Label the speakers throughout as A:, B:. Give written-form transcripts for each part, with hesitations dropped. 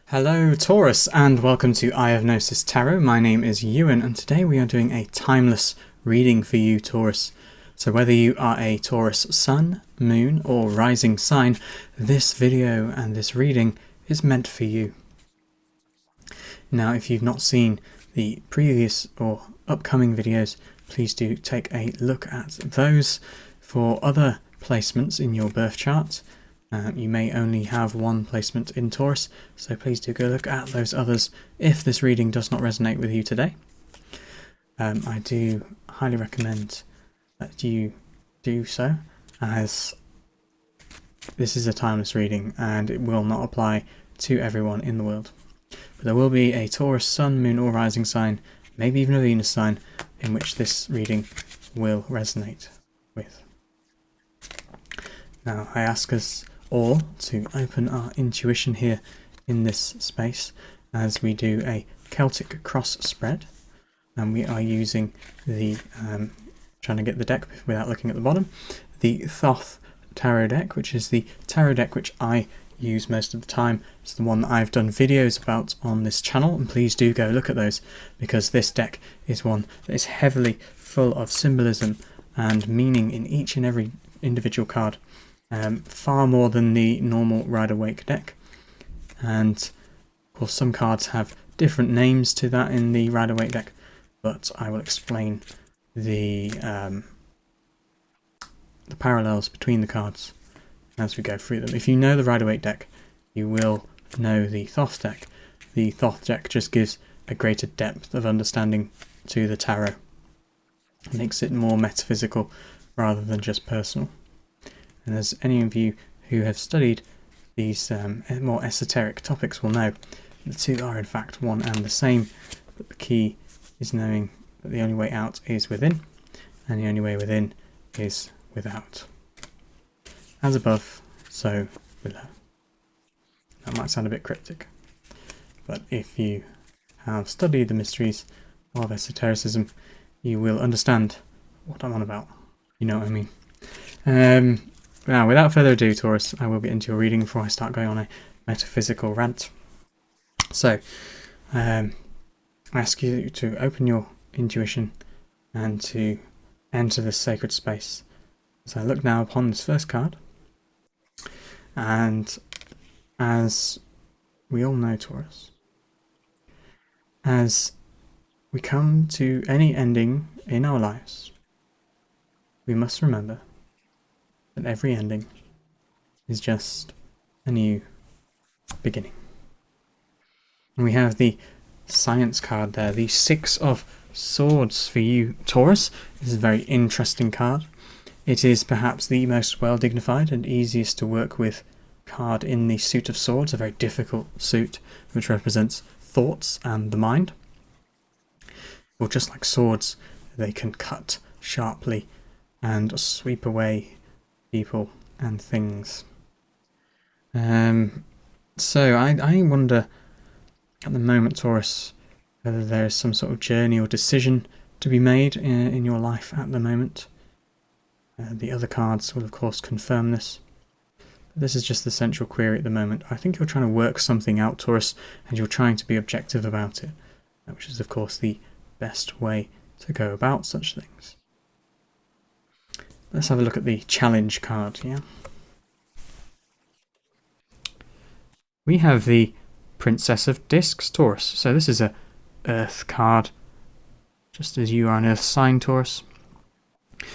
A: Hello Taurus and welcome to Eye of Gnosis Tarot. My name is Ewan and today we are doing a timeless reading for you Taurus. So whether you are a Taurus Sun, Moon or Rising sign, this video and this reading is meant for you. Now if you've not seen the previous or upcoming videos, please do take a look at those. For other placements in your birth chart, you may only have one placement in Taurus, so please do go look at those others if this reading does not resonate with you today. I do highly recommend that you do so, as this is a timeless reading and it will not apply to everyone in the world. But there will be a Taurus Sun, Moon or Rising sign, maybe even a Venus sign, in which this reading will resonate with. Now I ask us all to open our intuition here in this space as we do a Celtic Cross spread, and we are using the trying to get the deck without looking at the bottom, the ThothTarot deck, which is the tarot deck which I use most of the time. It's the one that I've done videos about on this channel, and please do go look at those because this deck is one that is heavily full of symbolism and meaning in each and every individual card. Far more than the normal Rider-Waite deck, and of course some cards have different names to that in the Rider-Waite deck, but I will explain the parallels between the cards as we go through them. If you know the Rider-Waite deck, you will know the Thoth deck. The Thoth deck just gives a greater depth of understanding to the tarot. It makes it more metaphysical rather than just personal. And as any of you who have studied these more esoteric topics will know, the two are in fact one and the same, but the key is knowing that the only way out is within, and the only way within is without. As above, so below. That might sound a bit cryptic, but if you have studied the mysteries of esotericism, you will understand what I'm on about. You know what I mean. Now, without further ado, Taurus, I will get into your reading before I start going on a metaphysical rant. So, I ask you to open your intuition and to enter this sacred space. So I look now upon this first card, and as we all know, Taurus, as we come to any ending in our lives, we must remember that every ending is just a new beginning. And we have the Science card there, the Six of Swords for you, Taurus. This is a very interesting card. It is perhaps the most well dignified and easiest to work with card in the suit of swords, a very difficult suit which represents thoughts and the mind. Well, just like swords, they can cut sharply and sweep away people and things. So I wonder at the moment, Taurus, whether there is some sort of journey or decision to be made in your life at the moment. The other cards will of course confirm this. But this is just the central query at the moment. I think you're trying to work something out, Taurus, and you're trying to be objective about it, which is of course the best way to go about such things. Let's have a look at the challenge card, yeah? We have the Princess of Discs, Taurus. So this is a Earth card, just as you are an Earth sign, Taurus.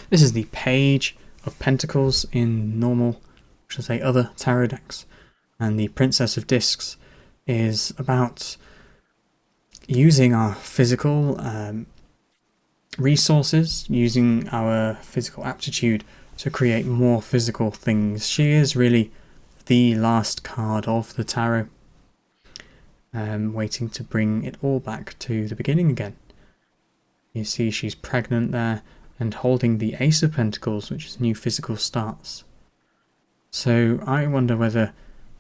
A: This is the Page of Pentacles in normal, should I say, other tarot decks. And the Princess of Discs is about using our physical resources, using our physical aptitude to create more physical things. She is really the last card of the tarot, waiting to bring it all back to the beginning again. You see she's pregnant there and holding the Ace of Pentacles, which is new physical starts. So I wonder whether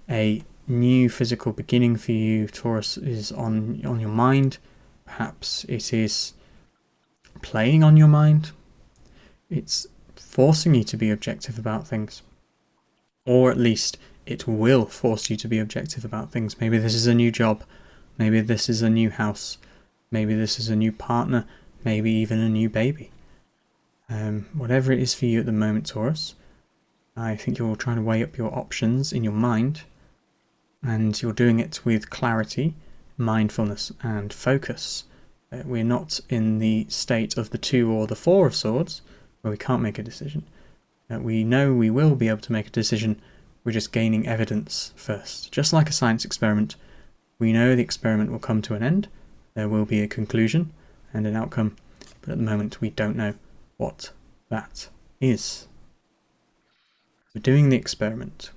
A: a new physical beginning for you, Taurus, is on your mind. Perhaps it is playing on your mind. It's forcing you to be objective about things, or at least it will force you to be objective about things. Maybe this is a new job, maybe this is a new house, maybe this is a new partner, maybe even a new baby. Whatever it is for you at the moment, Taurus, I think you're trying to weigh up your options in your mind, and you're doing it with clarity, mindfulness and focus. We're not in the state of the 2 or the 4 of swords where we can't make a decision. We know we will be able to make a decision. We're just gaining evidence first. Just like a science experiment, we know the experiment will come to an end. There will be a conclusion and an outcome, but at the moment we don't know what that is. We're doing the experiment.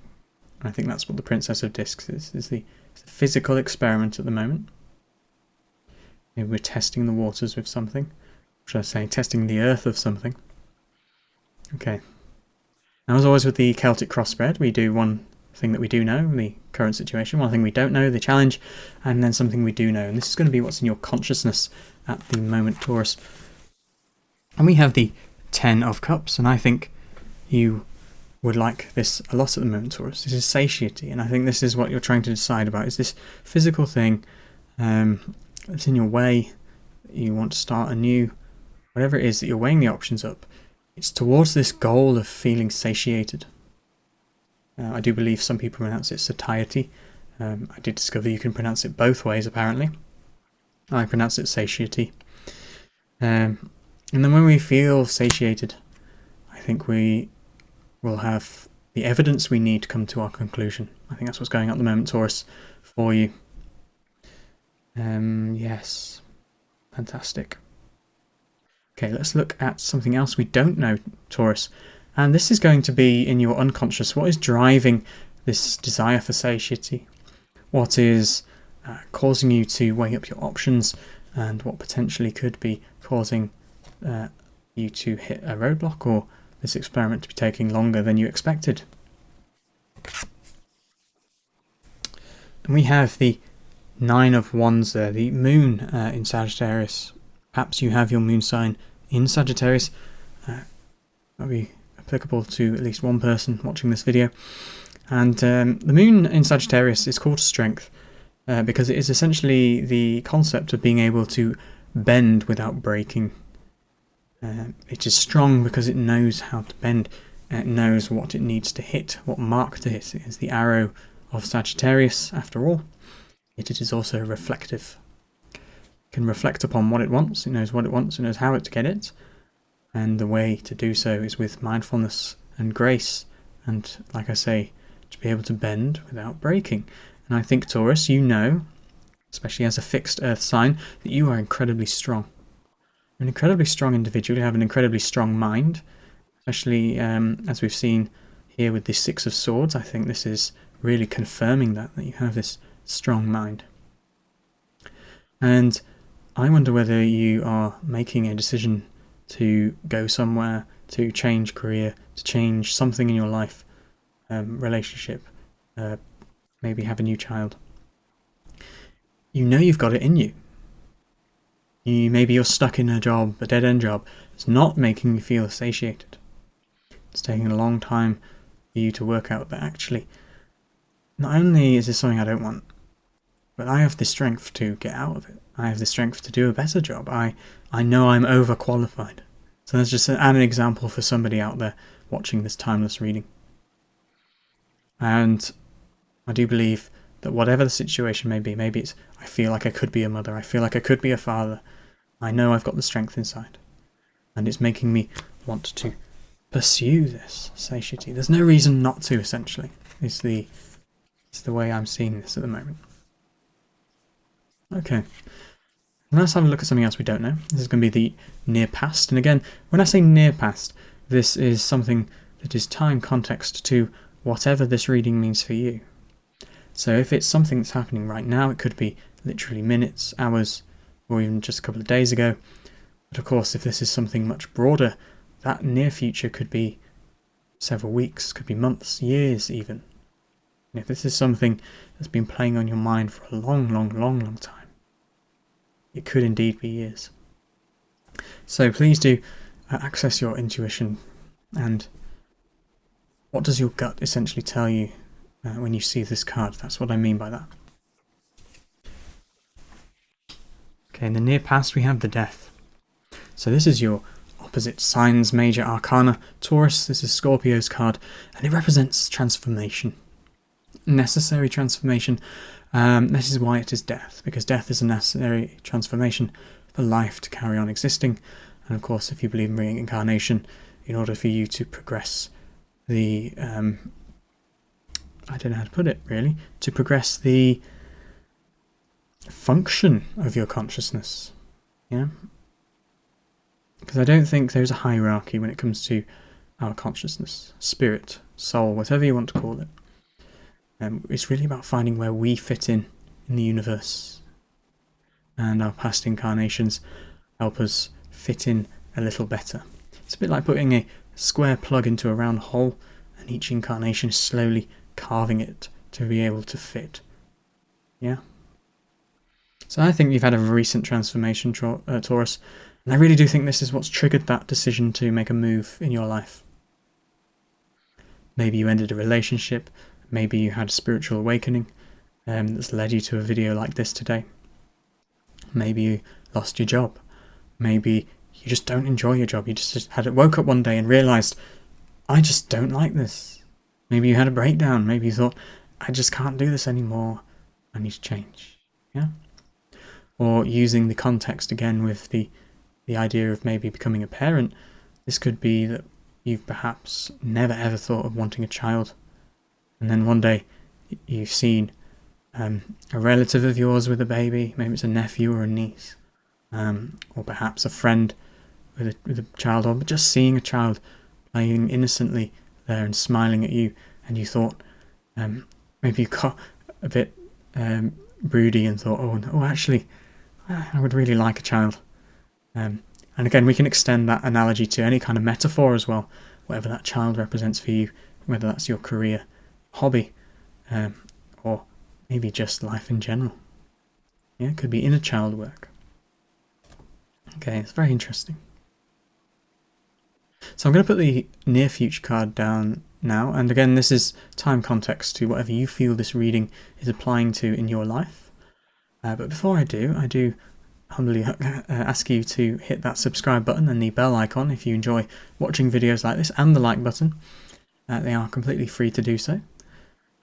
A: I think that's what the Princess of Discs is the physical experiment at the moment. Maybe we're testing the waters with something. Should I say testing the earth of something? Okay. Now, as always with the Celtic Cross spread, we do one thing that we do know, the current situation, one thing we don't know, the challenge, and then something we do know. And this is going to be what's in your consciousness at the moment, Taurus. And we have the 10 of Cups, and I think you would like this a lot at the moment, Taurus. This is satiety, and I think this is what you're trying to decide about. Is this physical thing that's in your way, you want to start anew, whatever it is that you're weighing the options up, it's towards this goal of feeling satiated. I do believe some people pronounce it satiety. I did discover you can pronounce it both ways, apparently. I pronounce it satiety. And then when we feel satiated, I think we will have the evidence we need to come to our conclusion. I think that's what's going on at the moment, Taurus, for you. Yes. Fantastic. Okay, let's look at something else we don't know, Taurus. And this is going to be in your unconscious. What is driving this desire for satiety? What is causing you to weigh up your options, and what potentially could be causing you to hit a roadblock, or this experiment to be taking longer than you expected? And we have the 9 of Wands there, the moon in Sagittarius. Perhaps you have your moon sign in Sagittarius. That'll be applicable to at least one person watching this video. And the moon in Sagittarius is called strength because it is essentially the concept of being able to bend without breaking. It is strong because it knows how to bend. It knows what it needs to hit, what mark to hit. It is the arrow of Sagittarius, after all. Yet it is also reflective. It can reflect upon what it wants. It knows what it wants. It knows how to get it. And the way to do so is with mindfulness and grace. And, like I say, to be able to bend without breaking. And I think, Taurus, you know, especially as a fixed earth sign, that you are incredibly strong. You're an incredibly strong individual. You have an incredibly strong mind, especially as we've seen here with the 6 of Swords. I think this is really confirming that you have this strong mind. And I wonder whether you are making a decision to go somewhere, to change career, to change something in your life, relationship, maybe have a new child. You know you've got it in you. Maybe you're stuck in a job, a dead-end job. It's not making you feel satiated. It's taking a long time for you to work out that actually, not only is this something I don't want, but I have the strength to get out of it. I have the strength to do a better job. I know I'm overqualified. So that's just an example for somebody out there watching this timeless reading. And I do believe that whatever the situation may be, maybe it's I feel like I could be a mother, I feel like I could be a father, I know I've got the strength inside. And it's making me want to pursue this satiety. There's no reason not to, essentially. It's the way I'm seeing this at the moment. Okay. Let's have a look at something else we don't know. This is going to be the near past. And again, when I say near past, this is something that is time context to whatever this reading means for you. So if it's something that's happening right now, it could be literally minutes, hours, or even just a couple of days ago. But of course, if this is something much broader, that near future could be several weeks, could be months, years even. And if this is something that's been playing on your mind for a long, long, long, long time, it could indeed be years. So please do access your intuition. And what does your gut essentially tell you when you see this card. That's what I mean by that. Okay, in the near past we have the Death. So this is your opposite signs major arcana. Taurus, this is Scorpio's card, and it represents transformation. Necessary transformation. This is why it is death, because death is a necessary transformation for life to carry on existing. And of course, if you believe in reincarnation, in order for you to progress the I don't know how to put it really, to progress the function of your consciousness. Yeah, because I don't think there's a hierarchy when it comes to our consciousness, spirit, soul, whatever you want to call it. It's really about finding where we fit in the universe, and our past incarnations help us fit in a little better. It's a bit like putting a square plug into a round hole, and each incarnation is slowly carving it to be able to fit. Yeah. So I think you've had a recent transformation, Taurus, and I really do think this is what's triggered that decision to make a move in your life. Maybe you ended a relationship. Maybe you had a spiritual awakening that's led you to a video like this today. Maybe you lost your job. Maybe you just don't enjoy your job. You just woke up one day and realised, I just don't like this. Maybe you had a breakdown. Maybe you thought, I just can't do this anymore. I need to change. Yeah. Or using the context again with the idea of maybe becoming a parent, this could be that you've perhaps never ever thought of wanting a child. And then one day you've seen a relative of yours with a baby, maybe it's a nephew or a niece, or perhaps a friend with a child, or just seeing a child playing innocently there and smiling at you, and you thought, maybe you got a bit broody and thought, oh, actually, I would really like a child. And again, we can extend that analogy to any kind of metaphor as well, whatever that child represents for you, whether that's your career, hobby, or maybe just life in general. Yeah, it could be inner child work. Okay, it's very interesting. So I'm going to put the near future card down now, and again, this is time context to whatever you feel this reading is applying to in your life. But before I do humbly ask you to hit that subscribe button and the bell icon if you enjoy watching videos like this, and the like button. They are completely free to do so.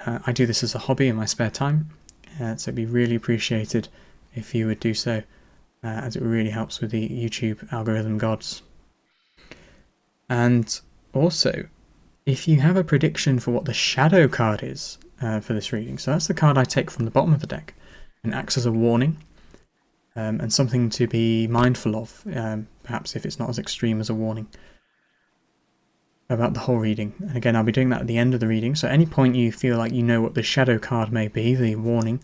A: I do this as a hobby in my spare time, so it'd be really appreciated if you would do so, as it really helps with the YouTube algorithm gods. And also, if you have a prediction for what the shadow card is for this reading, so that's the card I take from the bottom of the deck and acts as a warning, and something to be mindful of, perhaps if it's not as extreme as a warning, about the whole reading. And again, I'll be doing that at the end of the reading, so at any point you feel like you know what the shadow card may be, the warning,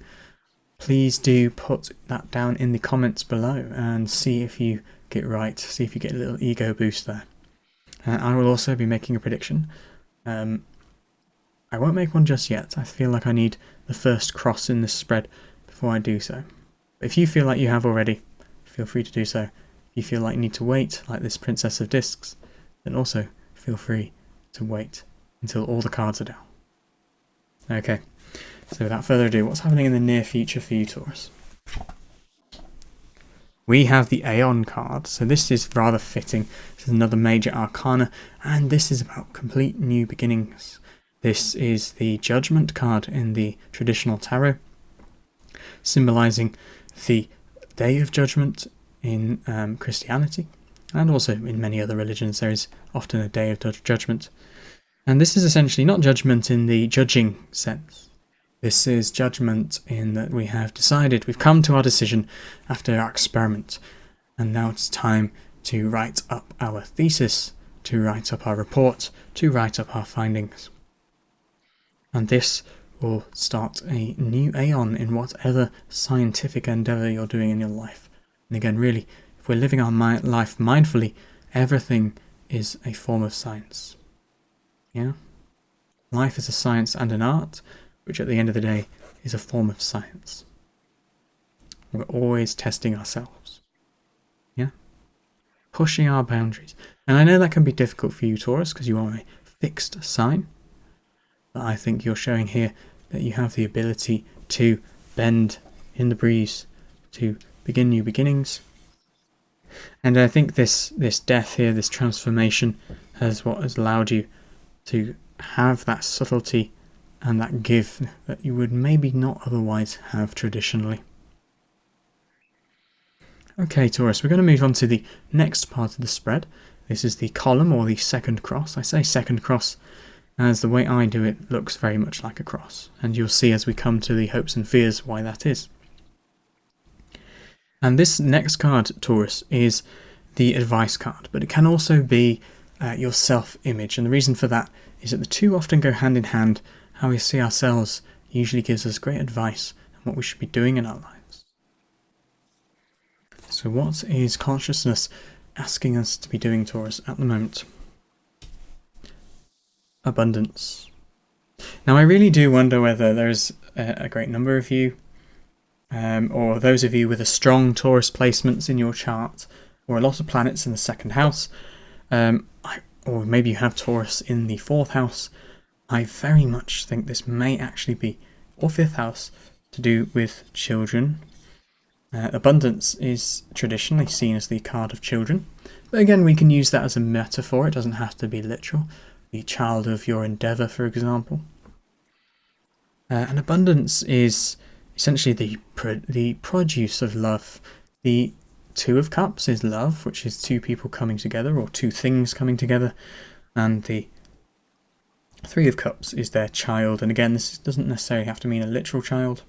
A: please do put that down in the comments below and see if you get right, see if you get a little ego boost there. I will also be making a prediction. I won't make one just yet. I feel like I need the first cross in this spread before I do so. If you feel like you have already, feel free to do so. If you feel like you need to wait, like this Princess of Discs, then also feel free to wait until all the cards are down. Okay, so without further ado, what's happening in the near future for you, Taurus? We have the Aeon card, so this is rather fitting. This is another major arcana, and this is about complete new beginnings. This is the Judgment card in the traditional tarot, symbolising the Day of Judgment in Christianity, and also in many other religions there is often a Day of Judgment. And this is essentially not judgment in the judging sense. This is judgment in that we have decided, we've come to our decision after our experiment, and now it's time to write up our thesis, to write up our report, to write up our findings. And this will start a new aeon in whatever scientific endeavour you're doing in your life. And again, really, if we're living our life mindfully, everything is a form of science. Yeah? Life is a science and an art, which at the end of the day is a form of science. We're always testing ourselves. Yeah? Pushing our boundaries. And I know that can be difficult for you, Taurus, because you are a fixed sign. but I think you're showing here that you have the ability to bend in the breeze, to begin new beginnings. And I think this death here, this transformation, is what has allowed you to have that subtlety and that give that you would maybe not otherwise have traditionally. Okay, Taurus, we're going to move on to the next part of the spread. This is the column, or the second cross. I say second cross as the way I do it looks very much like a cross, and you'll see as we come to the hopes and fears why that is. And this next card, Taurus, is the advice card, but it can also be your self-image, and the reason for that is that the two often go hand in hand. How we see ourselves usually gives us great advice on what we should be doing in our lives. So what is consciousness asking us to be doing, Taurus, at the moment? Abundance. Now I really do wonder whether there's a great number of you, or those of you with a strong Taurus placements in your chart, or a lot of planets in the second house, or maybe you have Taurus in the fourth house. I very much think this may actually be, or fifth house, to do with children. Abundance is traditionally seen as the card of children, but again we can use that as a metaphor. It doesn't have to be literal. The child of your endeavour, for example. And abundance is essentially the produce of love. The Two of Cups is love, which is two people coming together, or two things coming together, and the Three of Cups is their child. And again, this doesn't necessarily have to mean a literal child,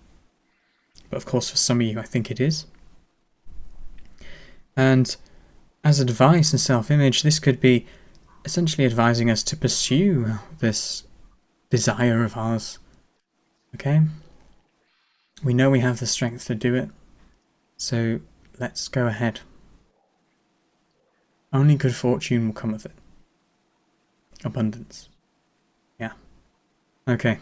A: but of course for some of you I think it is. And as advice and self-image, this could be essentially advising us to pursue this desire of ours. Okay? We know we have the strength to do it, so let's go ahead. Only good fortune will come of it. Abundance. Yeah. Okay.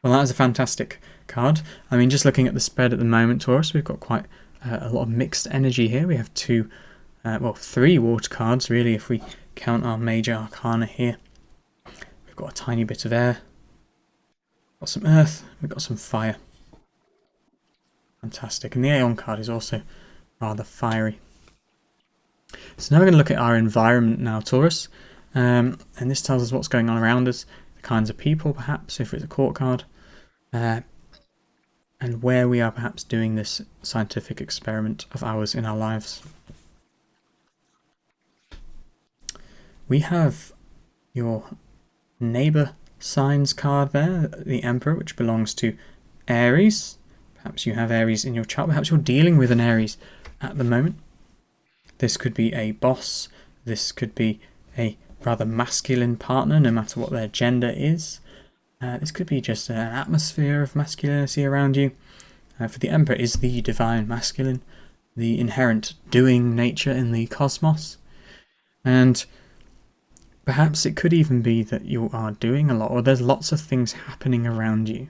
A: Well, that is a fantastic card. I mean, just looking at the spread at the moment, Taurus, we've got quite a lot of mixed energy here. We have three water cards, really, if we count our major arcana here. We've got a tiny bit of air. We've got some earth. We've got some fire. Fantastic. And the Aeon card is also rather fiery. So now we're going to look at our environment now, Taurus. And this tells us what's going on around us, the kinds of people, perhaps, if it's a court card, and where we are perhaps doing this scientific experiment of ours in our lives. We have your neighbour signs card there, the Emperor, which belongs to Aries. Perhaps you have Aries in your chart. Perhaps you're dealing with an Aries at the moment. This could be a boss. This could be a rather masculine partner, no matter what their gender is. This could be just an atmosphere of masculinity around you. For the Emperor is the divine masculine, the inherent doing nature in the cosmos. And perhaps it could even be that you are doing a lot, or there's lots of things happening around you.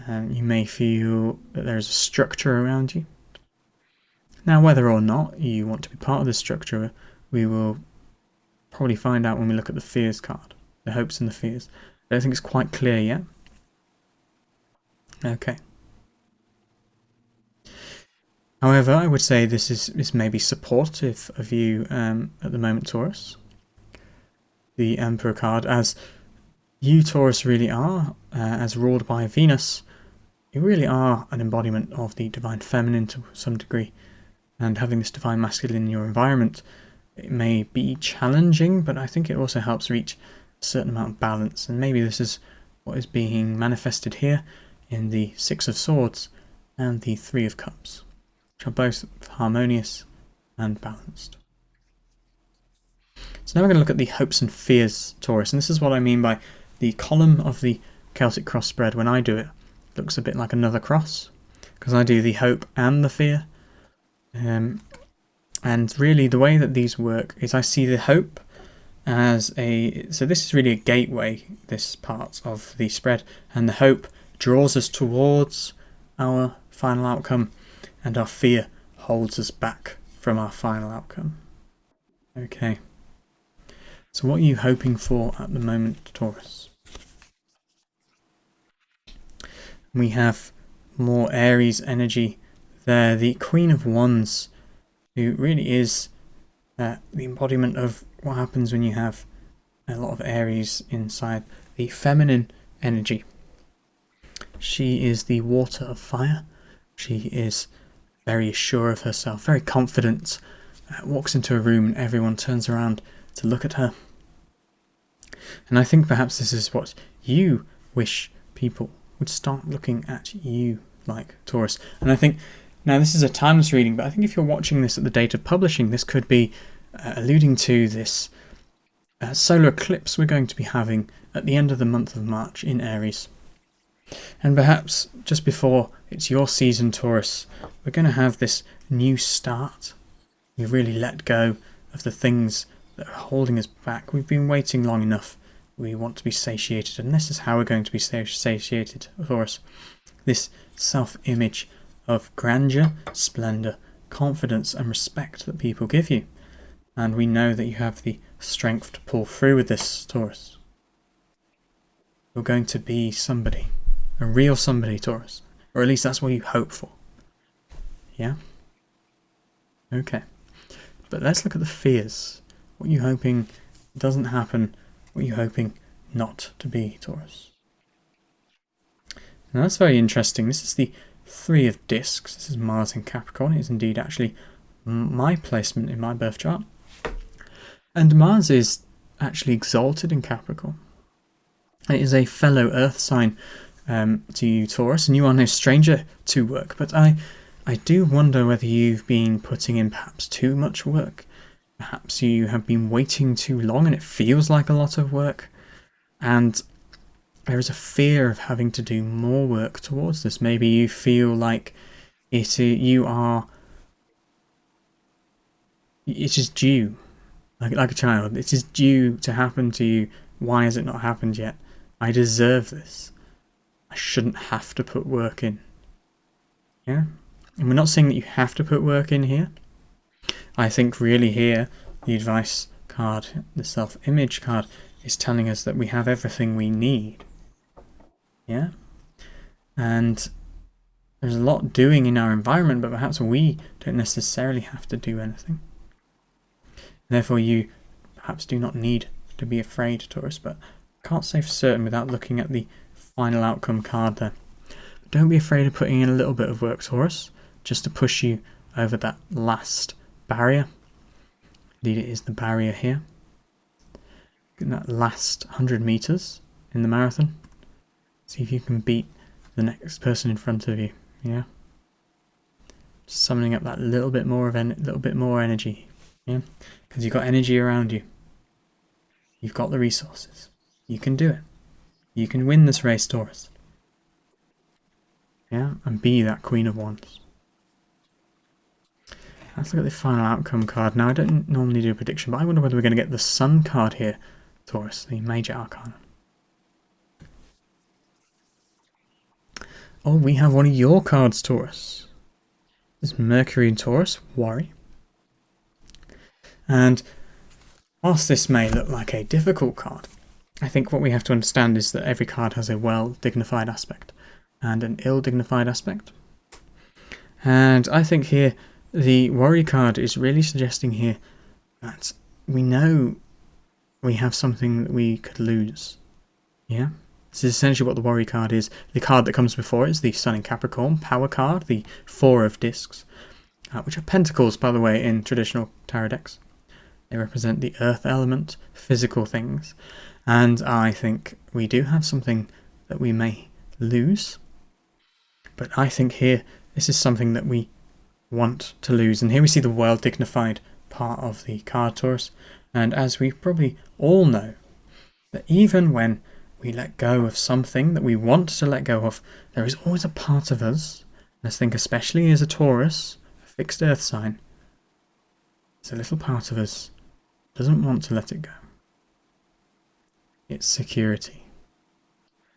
A: You may feel that there's a structure around you. Now, whether or not you want to be part of this structure, we will probably find out when we look at the fears card, the hopes and the fears. I don't think it's quite clear yet. Okay. However, I would say this may be supportive of you at the moment, Taurus. The Emperor card, as you, Taurus, really are, as ruled by Venus, you really are an embodiment of the divine feminine to some degree. And having this divine masculine in your environment, it may be challenging, but I think it also helps reach a certain amount of balance. And maybe this is what is being manifested here in the Six of Swords and the Three of Cups, which are both harmonious and balanced. So now we're going to look at the hopes and fears, Taurus, and this is what I mean by the column of the Celtic Cross spread. When I do it, it looks a bit like another cross, because I do the hope and the fear. And really the way that these work is I see the hope as so this is really a gateway, this part of the spread, and the hope draws us towards our final outcome, and our fear holds us back from our final outcome. Okay. So what are you hoping for at the moment, Taurus? We have more Aries energy there. The Queen of Wands, who really is the embodiment of what happens when you have a lot of Aries inside. The feminine energy. She is the water of fire. She is very sure of herself, very confident. Walks into a room and everyone turns around to look at her. And I think perhaps this is what you wish people would start looking at you like, Taurus. And I think, now this is a timeless reading, but I think if you're watching this at the date of publishing, this could be alluding to this solar eclipse we're going to be having at the end of the month of March in Aries. And perhaps just before it's your season, Taurus, we're going to have this new start. We've really let go of the things that are holding us back. We've been waiting long enough. We want to be satiated, and this is how we're going to be satiated, Taurus. This self-image of grandeur, splendour, confidence and respect that people give you. And we know that you have the strength to pull through with this, Taurus. You're going to be somebody. A real somebody, Taurus. Or at least that's what you hope for. Yeah? Okay. But let's look at the fears. What are you hoping doesn't happen? What are you hoping not to be, Taurus? Now that's very interesting. This is the Three of Discs. This is Mars in Capricorn. It is indeed actually my placement in my birth chart. And Mars is actually exalted in Capricorn. It is a fellow Earth sign to you, Taurus, and you are no stranger to work. But I do wonder whether you've been putting in perhaps too much work. Perhaps you have been waiting too long and it feels like a lot of work. And there is a fear of having to do more work towards this. Maybe you feel like it is due, like a child. It is due to happen to you. Why has it not happened yet? I deserve this. I shouldn't have to put work in. Yeah? And we're not saying that you have to put work in here. I think really here, the advice card, the self-image card, is telling us that we have everything we need. Yeah? And there's a lot doing in our environment, but perhaps we don't necessarily have to do anything. Therefore, you perhaps do not need to be afraid, Taurus, but I can't say for certain without looking at the final outcome card there. But don't be afraid of putting in a little bit of work, Taurus, just to push you over that last barrier. Indeed, it is the barrier here. In that last 100 meters in the marathon. See if you can beat the next person in front of you. Yeah. Just summoning up that little bit more energy. Yeah. Because you've got energy around you. You've got the resources. You can do it. You can win this race, Taurus. Yeah. And be that Queen of Wands. Let's look at the final outcome card. Now, I don't normally do a prediction, but I wonder whether we're going to get the Sun card here, Taurus, the Major Arcana. Oh, we have one of your cards, Taurus. This is Mercury in Taurus, worry. And whilst this may look like a difficult card, I think what we have to understand is that every card has a well-dignified aspect and an ill-dignified aspect. And I think here, the worry card is really suggesting here that we know we have something that we could lose. Yeah? This is essentially what the worry card is. The card that comes before it is the Sun in Capricorn power card, the Four of Discs, which are pentacles, by the way, in traditional tarot decks. They represent the earth element, physical things. And I think we do have something that we may lose. But I think here, this is something that we want to lose. And here we see the well-dignified part of the card, Taurus. And as we probably all know, that even when we let go of something that we want to let go of, there is always a part of us, and I think especially as a Taurus, a fixed earth sign, there's a little part of us that doesn't want to let it go. It's security.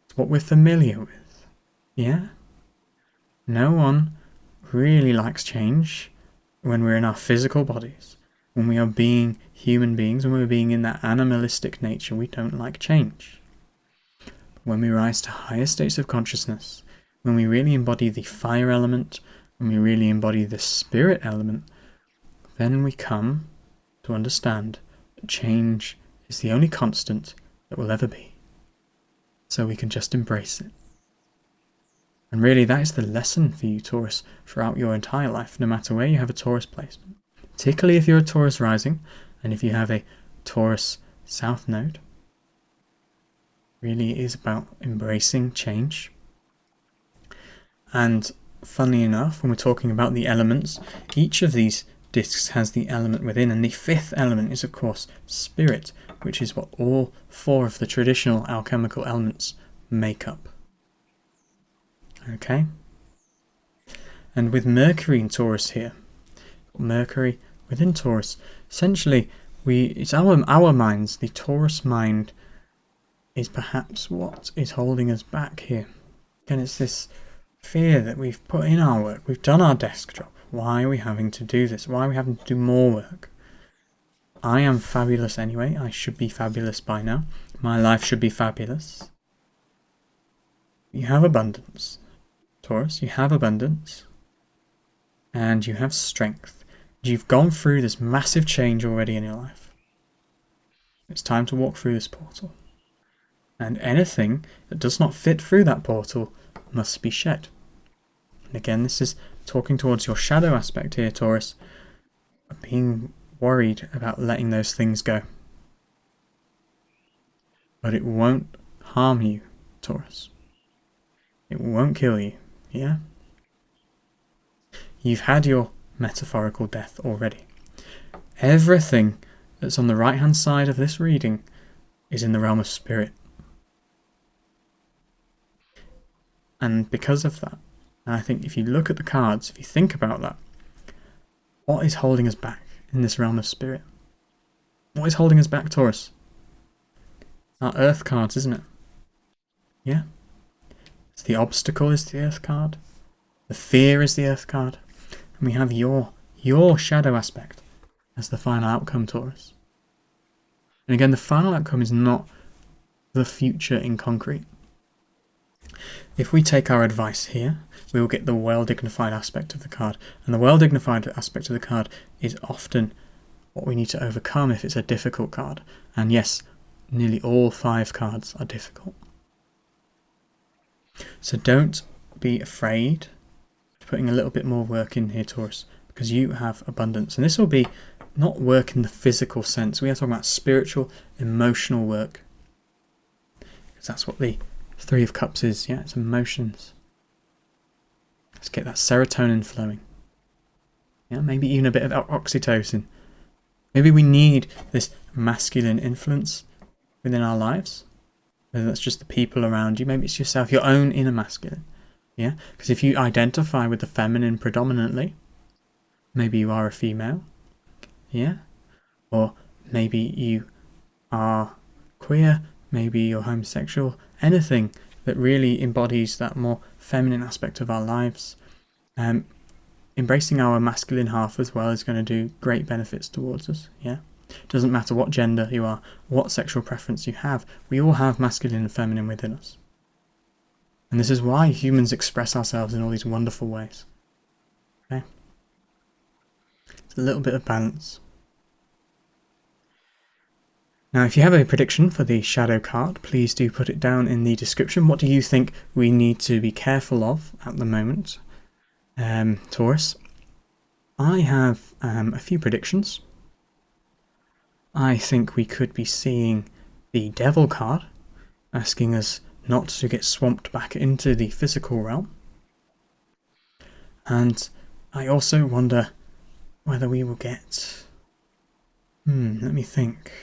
A: It's what we're familiar with. Yeah? No one really likes change when we're in our physical bodies. When we are being human beings, when we're being in that animalistic nature, we don't like change. When we rise to higher states of consciousness, when we really embody the fire element, when we really embody the spirit element, then we come to understand that change is the only constant that will ever be. So we can just embrace it. And really that is the lesson for you, Taurus, throughout your entire life, no matter where you have a Taurus placement. Particularly if you're a Taurus rising, and if you have a Taurus South node. Really it is about embracing change. And funnily enough, when we're talking about the elements, each of these discs has the element within, and the fifth element is of course spirit, which is what all four of the traditional alchemical elements make up. Okay? And with Mercury in Taurus here, Mercury within Taurus, essentially it's our minds, the Taurus mind is perhaps what is holding us back here. Again, it's this fear that we've put in our work. We've done our desk job. Why are we having to do this? Why are we having to do more work? I am fabulous anyway. I should be fabulous by now. My life should be fabulous. You have abundance, Taurus. You have abundance. And you have strength. You've gone through this massive change already in your life. It's time to walk through this portal. And anything that does not fit through that portal must be shed. And again, this is talking towards your shadow aspect here, Taurus. Being worried about letting those things go. But it won't harm you, Taurus. It won't kill you, yeah? You've had your metaphorical death already. Everything that's on the right-hand side of this reading is in the realm of spirit. And because of that, and I think if you look at the cards, if you think about that, what is holding us back in this realm of spirit? What is holding us back, Taurus? Our earth cards, isn't it? Yeah? It's the obstacle is the earth card. The fear is the earth card. And we have your shadow aspect as the final outcome, Taurus. And again, the final outcome is not the future in concrete. If we take our advice here, we will get the well-dignified aspect of the card. And the well-dignified aspect of the card is often what we need to overcome if it's a difficult card. And yes, nearly all 5 cards are difficult. So don't be afraid of putting a little bit more work in here, Taurus, because you have abundance. And this will be not work in the physical sense. We are talking about spiritual, emotional work. Because that's what the 3 of Cups is, yeah, it's emotions. Let's get that serotonin flowing. Yeah, maybe even a bit of oxytocin. Maybe we need this masculine influence within our lives. Whether that's just the people around you, maybe it's yourself, your own inner masculine. Yeah, because if you identify with the feminine predominantly, maybe you are a female. Yeah, or maybe you are queer, maybe you're homosexual, anything that really embodies that more feminine aspect of our lives. Embracing our masculine half as well is going to do great benefits towards us. Yeah, it doesn't matter what gender you are, what sexual preference you have, we all have masculine and feminine within us. And this is why humans express ourselves in all these wonderful ways. Okay, it's a little bit of balance. Now, if you have a prediction for the shadow card, please do put it down in the description. What do you think we need to be careful of at the moment, Taurus? I have a few predictions. I think we could be seeing the Devil card, asking us not to get swamped back into the physical realm. And I also wonder whether we will get... let me think.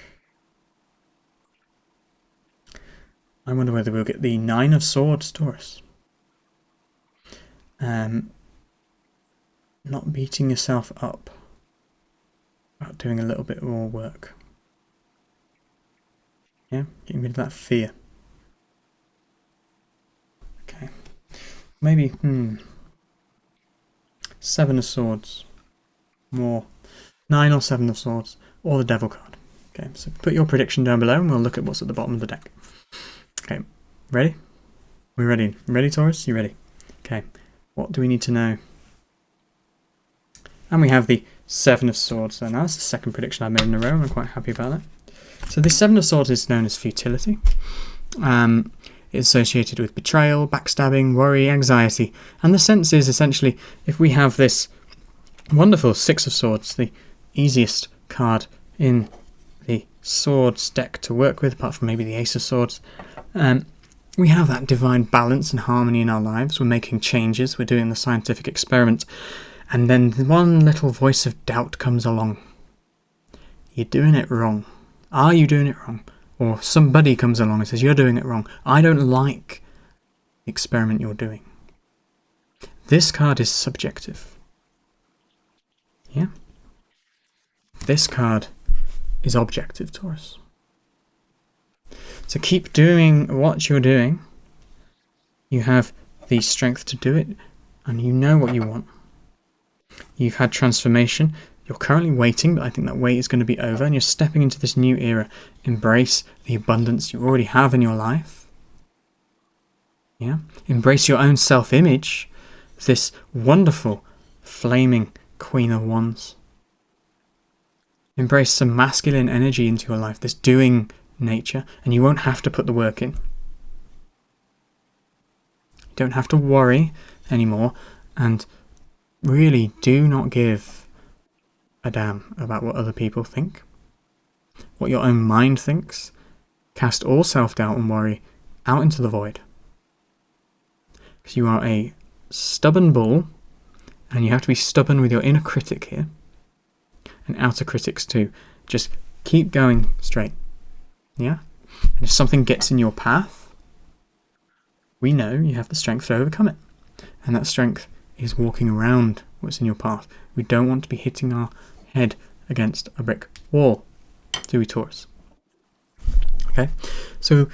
A: I wonder whether we'll get the 9 of Swords, Taurus. Not beating yourself up about doing a little bit more work. Yeah, getting rid of that fear. Okay, maybe 7 of Swords. More 9 or 7 of Swords, or the Devil card. Okay, so put your prediction down below and we'll look at what's at the bottom of the deck. Okay, ready? We're ready. Ready, Taurus? You ready? Okay, what do we need to know? And we have the 7 of Swords. So now that's the second prediction I've made in a row, and I'm quite happy about that. So the 7 of Swords is known as futility. It's associated with betrayal, backstabbing, worry, anxiety. And the sense is essentially, if we have this wonderful 6 of Swords, the easiest card in the Swords deck to work with, apart from maybe the Ace of Swords, we have that divine balance and harmony in our lives. We're making changes, we're doing the scientific experiment, and then one little voice of doubt comes along. You're doing it wrong. Are you doing it wrong? Or somebody comes along and says, you're doing it wrong. I don't like the experiment you're doing. This card is subjective. Yeah? This card is objective, Taurus. So keep doing what you're doing. You have the strength to do it, and you know what you want. You've had transformation. You're currently waiting, but I think that wait is going to be over, and you're stepping into this new era. Embrace the abundance you already have in your life. Yeah? Embrace your own self-image, this wonderful, flaming Queen of Wands. Embrace some masculine energy into your life, this doing nature, and you won't have to put the work in. You don't have to worry anymore, and really do not give a damn about what other people think, what your own mind thinks. Cast all self-doubt and worry out into the void. Because you are a stubborn bull, and you have to be stubborn with your inner critic here, and outer critics too. Just keep going straight. Yeah? And if something gets in your path, we know you have the strength to overcome it. And that strength is walking around what's in your path. We don't want to be hitting our head against a brick wall, do we, Taurus? Okay, so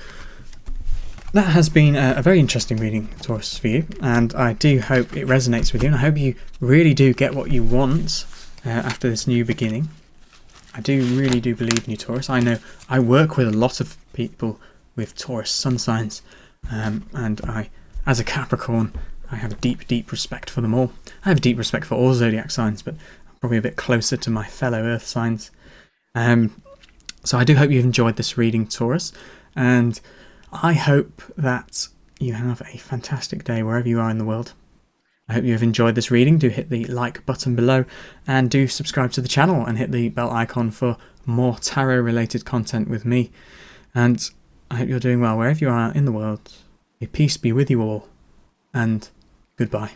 A: that has been a very interesting reading, Taurus, for you, and I do hope it resonates with you, and I hope you really do get what you want after this new beginning. I really do believe in you, Taurus. I know I work with a lot of people with Taurus sun signs, and I, as a Capricorn, I have a deep, deep respect for them all. I have a deep respect for all zodiac signs, but I'm probably a bit closer to my fellow earth signs. So I do hope you've enjoyed this reading, Taurus, and I hope that you have a fantastic day wherever you are in the world. I hope you have enjoyed this reading. Do hit the like button below, and do subscribe to the channel and hit the bell icon for more tarot related content with me. And I hope you're doing well wherever you are in the world. May peace be with you all, and goodbye.